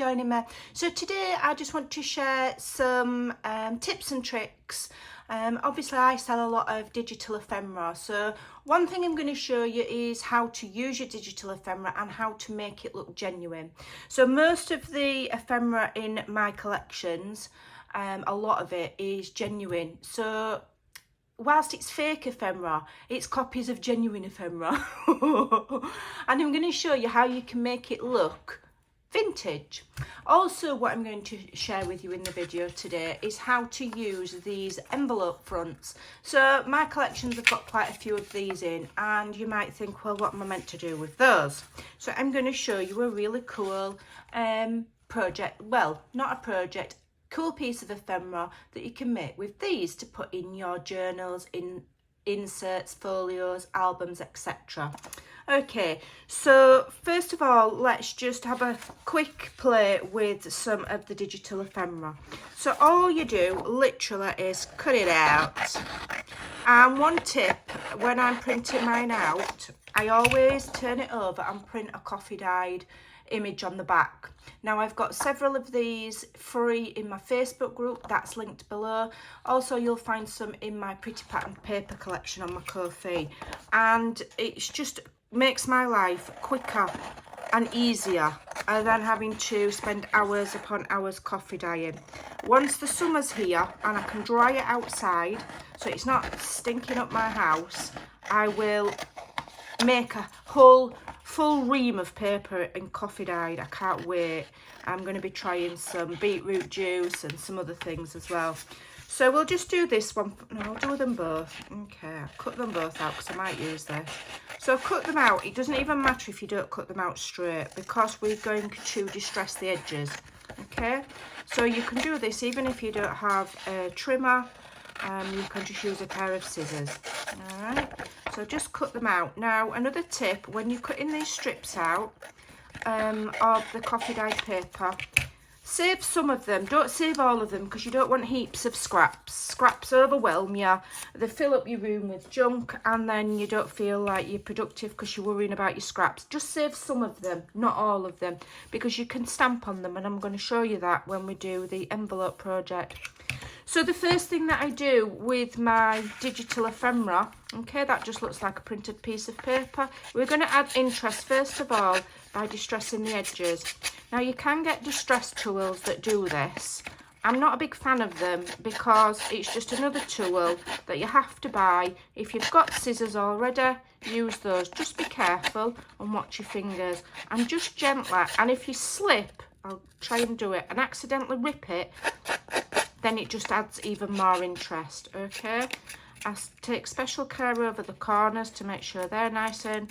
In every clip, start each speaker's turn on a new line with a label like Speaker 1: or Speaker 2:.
Speaker 1: joining me. So today I just want to share some tips and tricks. Obviously I sell a lot of digital ephemera, so one thing I'm going to show you is how to use your digital ephemera and how to make it look genuine. So most of the ephemera in my collections, a lot of it is genuine. So whilst it's fake ephemera, it's copies of genuine ephemera. And I'm going to show you how you can make it look vintage. Also, what I'm going to share with you in the video today is how to use these envelope fronts. So my collections have got quite a few of these in, and you might think, well, what am I meant to do with those? So I'm going to show you a really cool project, well, not a project, cool piece of ephemera that you can make with these to put in your journals, in inserts, folios, albums, etc. Okay, so first of all, let's just have a quick play with some of the digital ephemera. So all you do literally is cut it out. And one tip, when I'm printing mine out, I always turn it over and print a coffee dyed image on the back. Now I've got several of these free in my Facebook group, that's linked below. Also you'll find some in my pretty pattern paper collection on my Ko-fi, and it's just makes my life quicker and easier than having to spend hours upon hours coffee dyeing. Once the summer's here and I can dry it outside so it's not stinking up my house, I will make a whole full ream of paper and coffee dyed. I can't wait. I'm going to be trying some beetroot juice and some other things as well. So we'll just do this one. No, I'll do them both. Okay, I'll cut them both out because I might use this. So cut them out. It doesn't even matter if you don't cut them out straight because we're going to distress the edges. Okay, so you can do this even if you don't have a trimmer. You can just use a pair of scissors. All right, so just cut them out. Now another tip, when you're cutting these strips out of the coffee dyed paper, save some of them, don't save all of them because you don't want heaps of scraps. Scraps overwhelm you, they fill up your room with junk, and then you don't feel like you're productive because you're worrying about your scraps. Just save some of them, not all of them, because you can stamp on them, and I'm going to show you that when we do the envelope project. So the first thing that I do with my digital ephemera, okay, that just looks like a printed piece of paper. We're going to add interest first of all by distressing the edges. Now you can get distress tools that do this. I'm not a big fan of them because it's just another tool that you have to buy. If you've got scissors already, use those. Just be careful and watch your fingers, and just gently. And if you slip, I'll try and do it, and accidentally rip it, then it just adds even more interest. Okay, I take special care over the corners to make sure they're nice and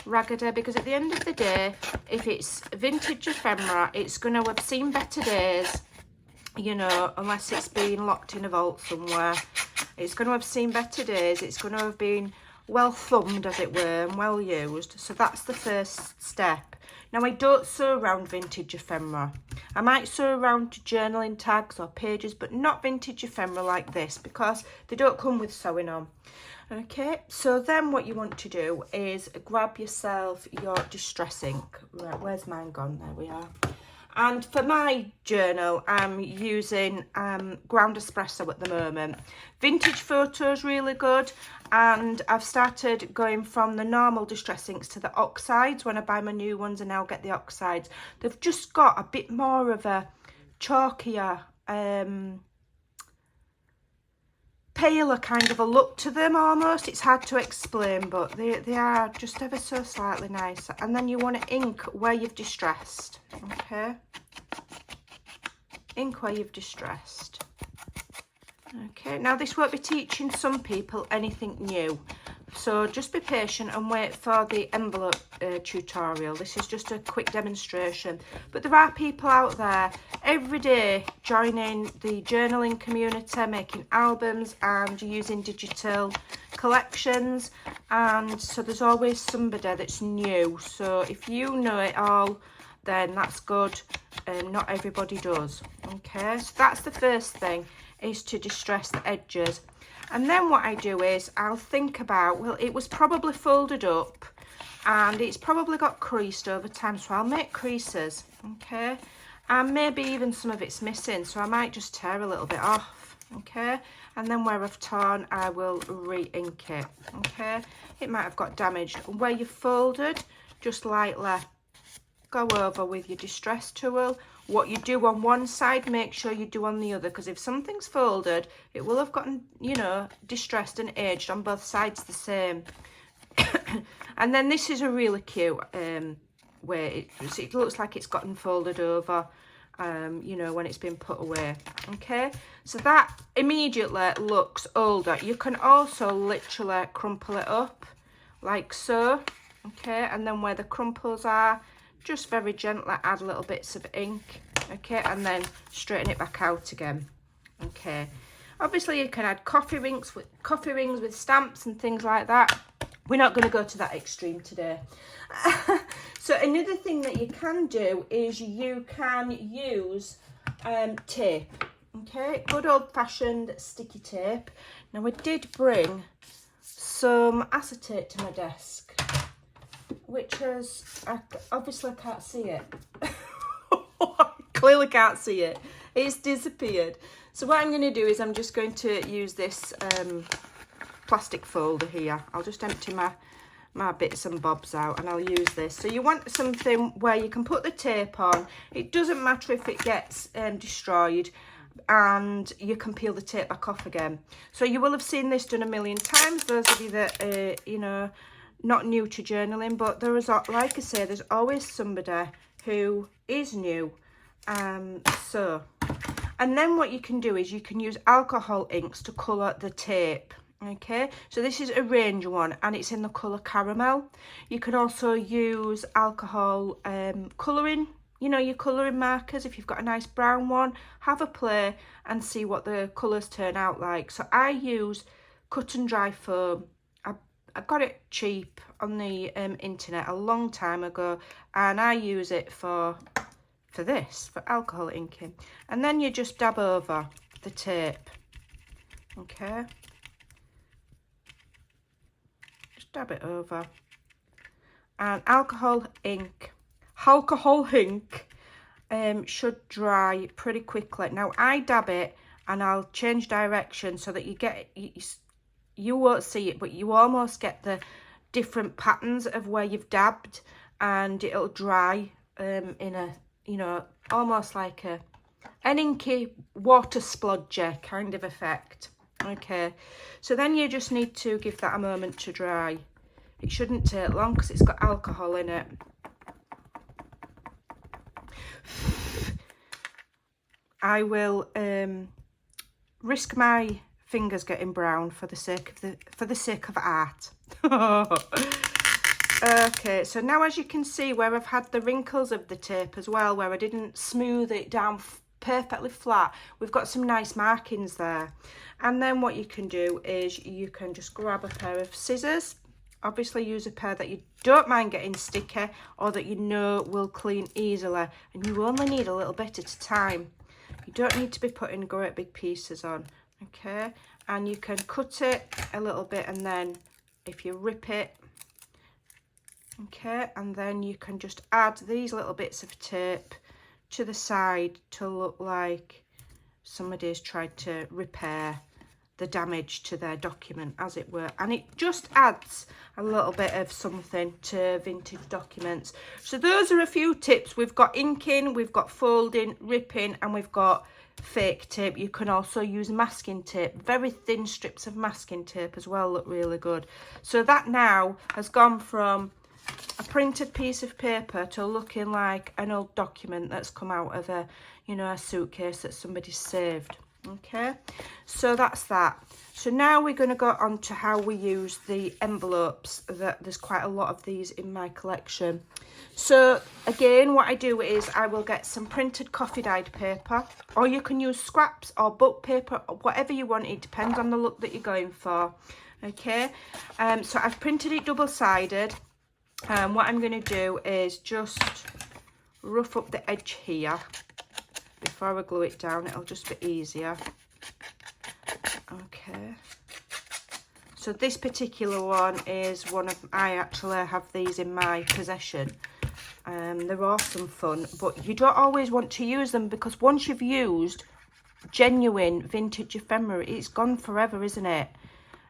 Speaker 1: raggedy, because at the end of the day, if it's vintage ephemera, it's going to have seen better days, you know, unless it's been locked in a vault somewhere. It's going to have seen better days. It's going to have been well thumbed, as it were, and well used. So that's the first step. Now I don't sew around vintage ephemera. I might sew around journaling tags or pages, but not vintage ephemera like this because they don't come with sewing on. Okay, so then what you want to do is grab yourself your distress ink. Right, where's mine gone? There we are. And for my journal, I'm using ground espresso at the moment. Vintage Photo's really good, and I've started going from the normal distress inks to the oxides when I buy my new ones, and now get the oxides. They've just got a bit more of a chalkier, paler kind of a look to them almost. It's hard to explain, but they are just ever so slightly nicer. And then you want to ink where you've distressed. Okay, ink where you've distressed. Okay, now this won't be teaching some people anything new, so just be patient and wait for the envelope tutorial. This is just a quick demonstration, but there are people out there every day joining the journaling community, making albums and using digital collections, and so there's always somebody that's new. So if you know it all, then that's good, and not everybody does. Okay, so that's the first thing, is to distress the edges. And then what I do is I'll think about, well, it was probably folded up and it's probably got creased over time, so I'll make creases. Okay, and maybe even some of it's missing, so I might just tear a little bit off, okay? And then where I've torn, I will re-ink it, okay? It might have got damaged. Where you've folded, just lightly go over with your distress tool. What you do on one side, make sure you do on the other, because if something's folded, it will have gotten, you know, distressed and aged on both sides the same. And then this is a really cute way. It looks like it's gotten folded over, you know, when it's been put away. Okay, so that immediately looks older. You can also literally crumple it up like so, okay, and then where the crumples are, just very gently add little bits of ink, okay, and then straighten it back out again. Okay, obviously you can add coffee rings with stamps and things like that. We're not going to go to that extreme today. So another thing that you can do is you can use tape, okay, good old-fashioned sticky tape. Now I did bring some acetate to my desk, which is, obviously I can't see it. Clearly can't see it. It's disappeared. So what I'm going to do is I'm just going to use this plastic folder here. I'll just empty my bits and bobs out and I'll use this. So you want something where you can put the tape on. It doesn't matter if it gets destroyed, and you can peel the tape back off again. So you will have seen this done a million times, those of you that you know, not new to journaling, but there is, like I say, there's always somebody who is new. So, and then what you can do is you can use alcohol inks to colour the tape. Okay, so this is a range one and it's in the colour caramel. You can also use alcohol colouring, you know, your colouring markers. If you've got a nice brown one, have a play and see what the colours turn out like. So I use cut and dry foam. I got it cheap on the internet a long time ago, and I use it for this, for alcohol inking. And then you just dab over the tape, okay, just dab it over. And alcohol ink should dry pretty quickly. Now I dab it and I'll change direction so that you get you won't see it, but you almost get the different patterns of where you've dabbed, and it'll dry in a, you know, almost like an inky water splodger kind of effect. Okay, so then you just need to give that a moment to dry. It shouldn't take long because it's got alcohol in it. I will risk my fingers getting brown for the sake of art. Okay, so now as you can see where I've had the wrinkles of the tape as well, where I didn't smooth it down perfectly flat, we've got some nice markings there. And then what you can do is you can just grab a pair of scissors. Obviously use a pair that you don't mind getting sticky or that you know will clean easily, and you only need a little bit at a time. You don't need to be putting great big pieces on, okay? And you can cut it a little bit, and then if you rip it, okay, and then you can just add these little bits of tape to the side to look like somebody's tried to repair the damage to their document, as it were, and it just adds a little bit of something to vintage documents. So those are a few tips. We've got inking, we've got folding, ripping, and we've got fake tape. You can also use masking tape. Very thin strips of masking tape as well look really good. So that now has gone from a printed piece of paper to looking like an old document that's come out of a, you know, a suitcase that somebody's saved. Okay, so that's that. So now we're going to go on to how we use the envelopes. There's quite a lot of these in my collection. So again, what I do is I will get some printed coffee dyed paper, or you can use scraps or book paper, or whatever you want. It depends on the look that you're going for. Okay, so I've printed it double-sided. What I'm going to do is just rough up the edge here before I glue it down. It'll just be easier. Okay, so this particular one is one of, I actually have these in my possession. They're awesome fun, but you don't always want to use them, because once you've used genuine vintage ephemera, it's gone forever, isn't it?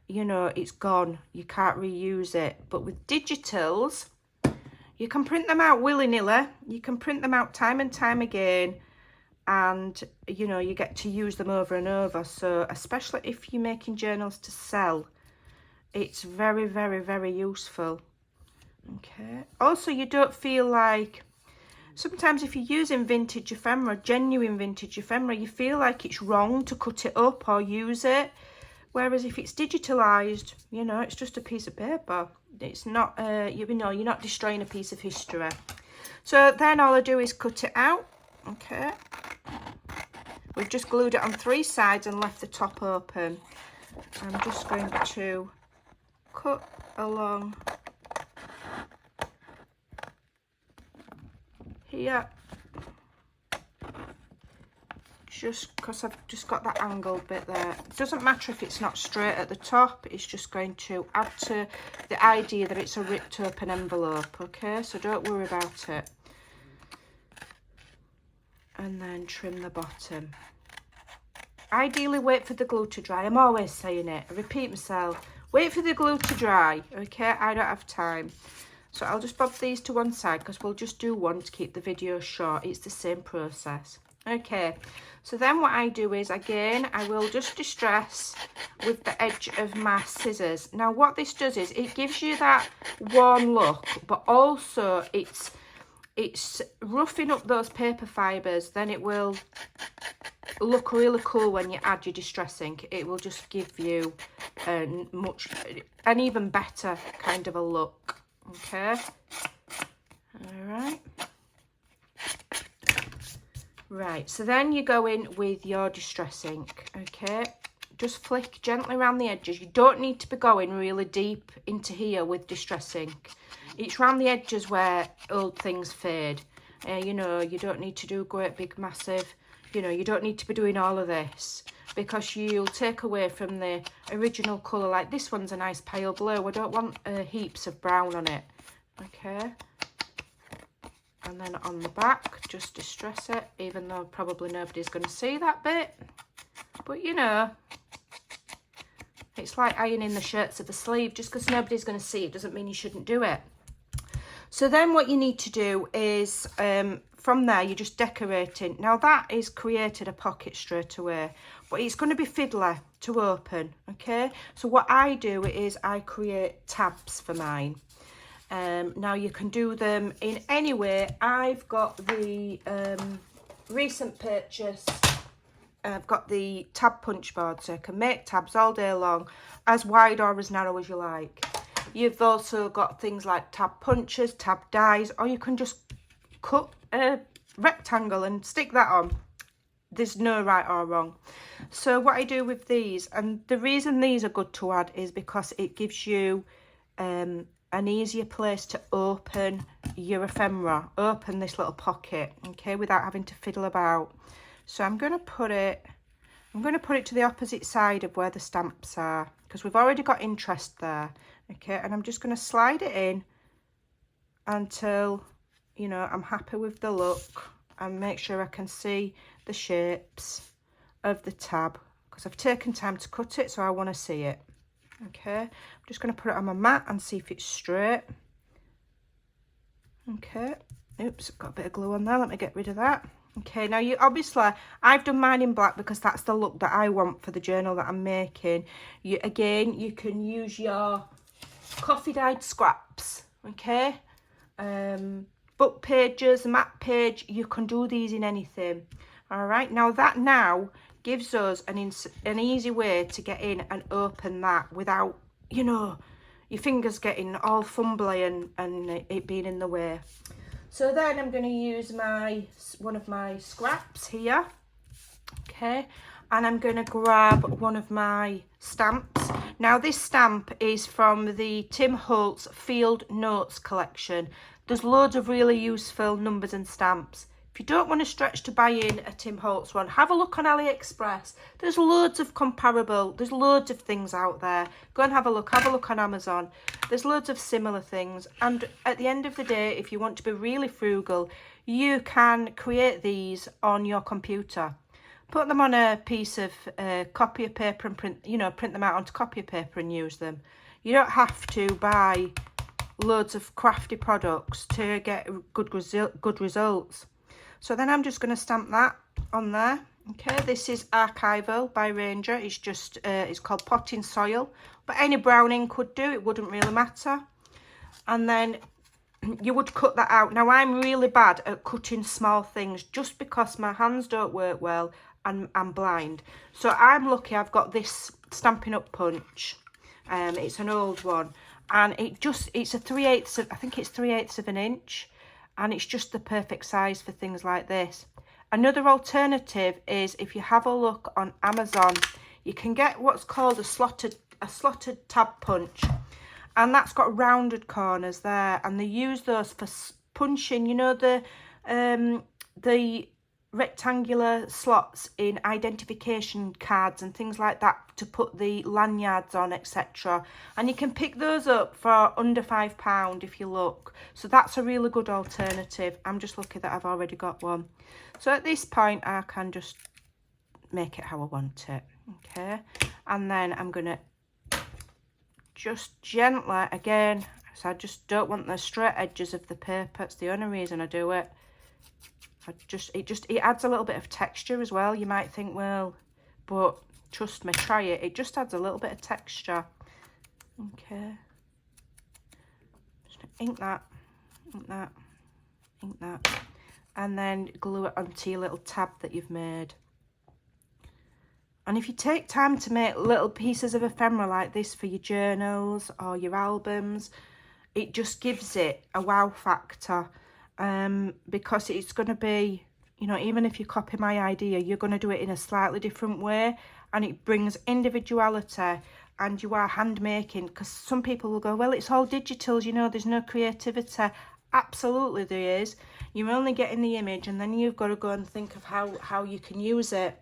Speaker 1: You know, it's gone. You can't reuse it. But with digitals, you can print them out willy-nilly. You can print them out time and time again, and you know, you get to use them over and over. So especially if you're making journals to sell, it's very, very, very useful. Okay, also you don't feel like, sometimes if you're using vintage ephemera, genuine vintage ephemera, you feel like it's wrong to cut it up or use it, whereas if it's digitalized, you know, it's just a piece of paper. It's not you know, you're not destroying a piece of history. So then all I do is cut it out. Okay, we've just glued it on 3 sides and left the top open. I'm just going to cut along here, just because I've just got that angled bit there. It doesn't matter if it's not straight at the top, it's just going to add to the idea that it's a ripped open envelope. Okay, so don't worry about it. And then trim the bottom. Ideally wait for the glue to dry. I'm always saying it, I repeat myself, wait for the glue to dry. Okay, I don't have time. So I'll just bob these to one side, because we'll just do one to keep the video short. It's the same process. Okay, so then what I do is, again, I will just distress with the edge of my scissors. Now what this does is, it gives you that warm look, but also it's roughing up those paper fibres. Then it will look really cool when you add your distress ink. It will just give you an even better kind of a look. Okay, all right. Right, so then you go in with your distress ink. Okay, just flick gently around the edges. You don't need to be going really deep into here with distress ink. It's around the edges where old things fade. You know, you don't need to do great big massive, you know, you don't need to be doing all of this, because you'll take away from the original colour. Like this one's a nice pale blue. I don't want heaps of brown on it. Okay, and then on the back, just distress it, even though probably nobody's going to see that bit. But you know, it's like ironing the shirts of the sleeve. Just because nobody's going to see it doesn't mean you shouldn't do it. So then what you need to do is, from there, you're just decorating. Now that is created a pocket straight away, but it's going to be fiddler to open. Okay, so what I do is I create tabs for mine. Now you can do them in any way. I've got the recent purchase, I've got the tab punch board, so I can make tabs all day long, as wide or as narrow as you like. You've also got things like tab punchers, tab dies, or you can just cut a rectangle and stick that on. There's no right or wrong. So what I do with these, and the reason these are good to add is because it gives you an easier place to open your ephemera, open this little pocket, okay, without having to fiddle about. So I'm going to put it to the opposite side of where the stamps are, because we've already got interest there. Okay, and I'm just going to slide it in until, you know, I'm happy with the look, and make sure I can see the shapes of the tab, because I've taken time to cut it, so I want to see it. Okay, I'm just going to put it on my mat and see if it's straight. Okay, oops, got a bit of glue on there, let me get rid of that. Okay, now you obviously, I've done mine in black because that's the look that I want for the journal that I'm making. Again, you can use your coffee dyed scraps. Okay, book pages, map page, you can do these in anything. All right, now that gives us an easy way to get in and open that without, you know, your fingers getting all fumbly and it being in the way. So then I'm going to use one of my scraps here. Okay, and I'm going to grab one of my stamps. Now this stamp is from the Tim Holtz Field Notes collection. There's loads of really useful numbers and stamps. If If you don't want to stretch to buy in a Tim Holtz one, have a look on AliExpress. There's loads of comparable, there's loads of things out there. Go and have a look on Amazon. There's loads of similar things. And at the end of the day, if you want to be really frugal, you can create these on your computer. Put them on a piece of copier paper and print them out onto copier paper and use them. You don't have to buy loads of crafty products to get good results. So then I'm just going to stamp that on there. Okay, this is Archival by Ranger. It's just it's called Potting Soil, but any brown ink would do, it wouldn't really matter. And then you would cut that out. Now I'm really bad at cutting small things just because my hands don't work well and I'm blind. So I'm lucky I've got this Stampin' Up punch. It's an old one, and it's a 3/8 of, I think it's 3/8 of an inch, and it's just the perfect size for things like this. Another alternative is if you have a look on Amazon, you can get what's called a slotted tab punch, and that's got rounded corners there, and they use those for punching, you know, the rectangular slots in identification cards and things like that to put the lanyards on, etc. And you can pick those up for under £5 if you look. So that's a really good alternative. I'm just lucky that I've already got one. So at this point I can just make it how I want it. Okay, and then I'm gonna just gently, again, so I just don't want the straight edges of the paper. It's the only reason I do it. It adds a little bit of texture as well. You might think, well, but trust me, try it. It just adds a little bit of texture. Okay. Just ink that, ink that, ink that, and then glue it onto your little tab that you've made. And if you take time to make little pieces of ephemera like this for your journals or your albums, it just gives it a wow factor. Because it's going to be, you know, even if you copy my idea, you're going to do it in a slightly different way, and it brings individuality, and you are hand making. Because some people will go, well, it's all digital, you know, there's no creativity. Absolutely there is. You're only getting the image, and then you've got to go and think of how you can use it.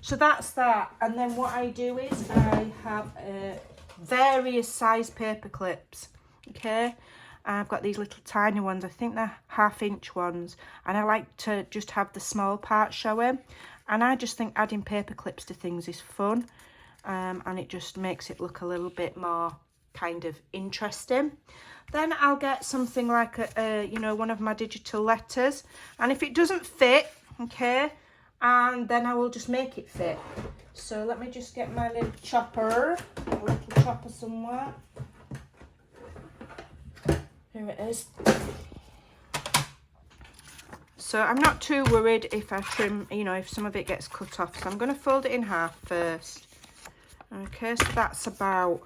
Speaker 1: So that's that. And then what I do is I have various size paper clips. Okay, I've got these little tiny ones. I think they're 1/2 inch ones, and I like to just have the small part showing. And I just think adding paper clips to things is fun, and it just makes it look a little bit more kind of interesting. Then I'll get something like you know, one of my digital letters, and if it doesn't fit, okay, and then I will just make it fit. So let me just get my little chopper, somewhere. Here it is. So I'm not too worried if I trim, you know, if some of it gets cut off. So I'm going to fold it in half first. Okay, so that's about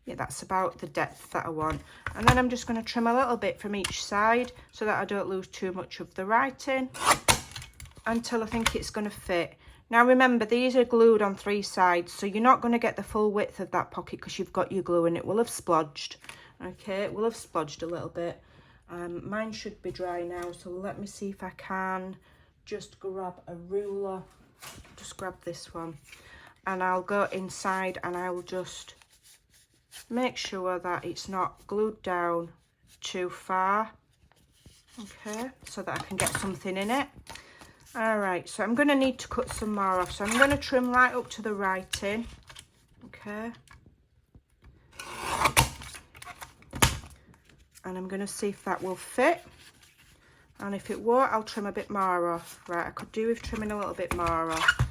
Speaker 1: the depth that I want. And then I'm just going to trim a little bit from each side so that I don't lose too much of the writing until I think it's going to fit. Now remember, these are glued on 3 sides, so you're not going to get the full width of that pocket because you've got your glue and it will have splodged. Okay, it will have splodged a little bit. Mine should be dry now, so let me see if I can just grab a ruler. Just grab this one, and I'll go inside and I will just make sure that it's not glued down too far. Okay, so that I can get something in it. All right, so I'm going to need to cut some more off, so I'm going to trim right up to the writing. Okay. And I'm going to see if that will fit, and if it won't, I'll trim a bit more off. Right, I could do with trimming a little bit more off.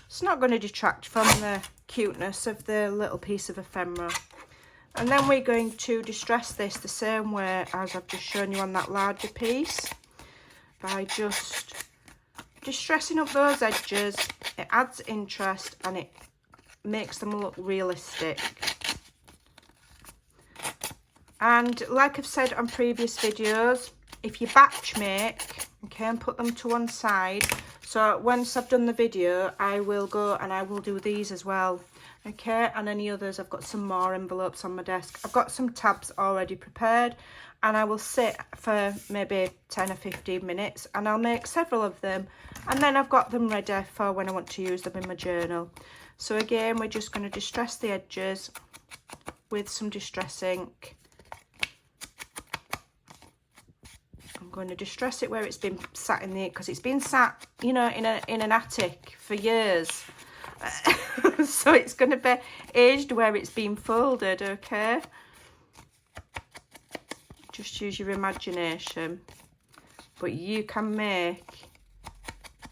Speaker 1: It's not going to detract from the cuteness of the little piece of ephemera. And then we're going to distress this the same way as I've just shown you on that larger piece, by just distressing up those edges. It adds interest and it makes them look realistic. And like I've said on previous videos, if you batch make, okay, and put them to one side, So once I've done the video, I will go and I will do these as well. Okay, and any others. I've got some more envelopes on my desk. I've got some tabs already prepared, and I will sit for maybe 10 or 15 minutes and I'll make several of them, and then I've got them ready for when I want to use them in my journal. So again, we're just going to distress the edges with some distress ink. I'm going to distress it where it's been sat in the, because it's been sat, you know, in an attic for years. So it's going to be aged where it's been folded, okay? Just use your imagination. But you can make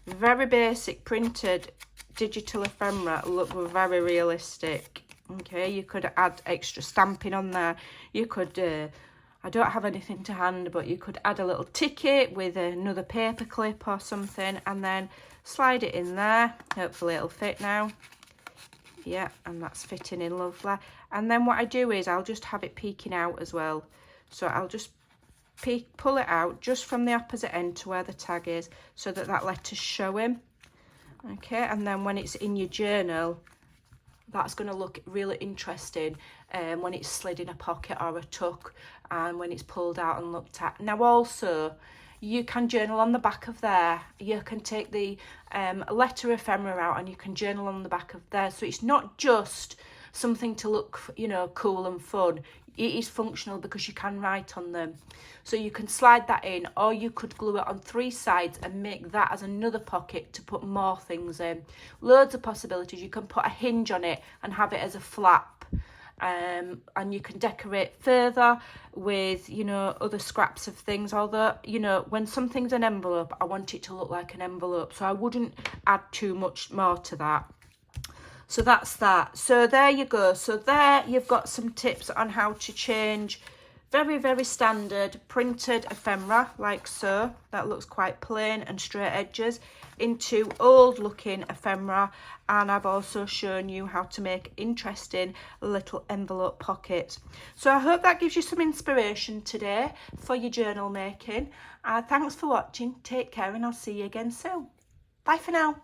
Speaker 1: very basic printed digital ephemera look very realistic. Okay, you could add extra stamping on there. You could, I don't have anything to hand, but you could add a little ticket with another paper clip or something, and then slide it in there. Hopefully it'll fit now. Yeah, and that's fitting in lovely. And then what I do is I'll just have it peeking out as well. So I'll just pull it out just from the opposite end to where the tag is, so that that letter's showing. Okay, and then when it's in your journal, that's going to look really interesting when it's slid in a pocket or a tuck, and when it's pulled out and looked at. Now also, you can journal on the back of there. You can take the letter ephemera out and you can journal on the back of there. So it's not just something to look, you know, cool and fun. It is functional because you can write on them. So you can slide that in, or you could glue it on 3 sides and make that as another pocket to put more things in. Loads of possibilities. You can put a hinge on it and have it as a flap. And you can decorate further with, you know, other scraps of things. Although, you know, when something's an envelope, I want it to look like an envelope, so I wouldn't add too much more to that. So that's that. So there you go. So there you've got some tips on how to change very, very standard printed ephemera, like so. That looks quite plain and straight edges, into old looking ephemera. And I've also shown you how to make interesting little envelope pockets. So I hope that gives you some inspiration today for your journal making. Thanks for watching. Take care, and I'll see you again soon. Bye for now.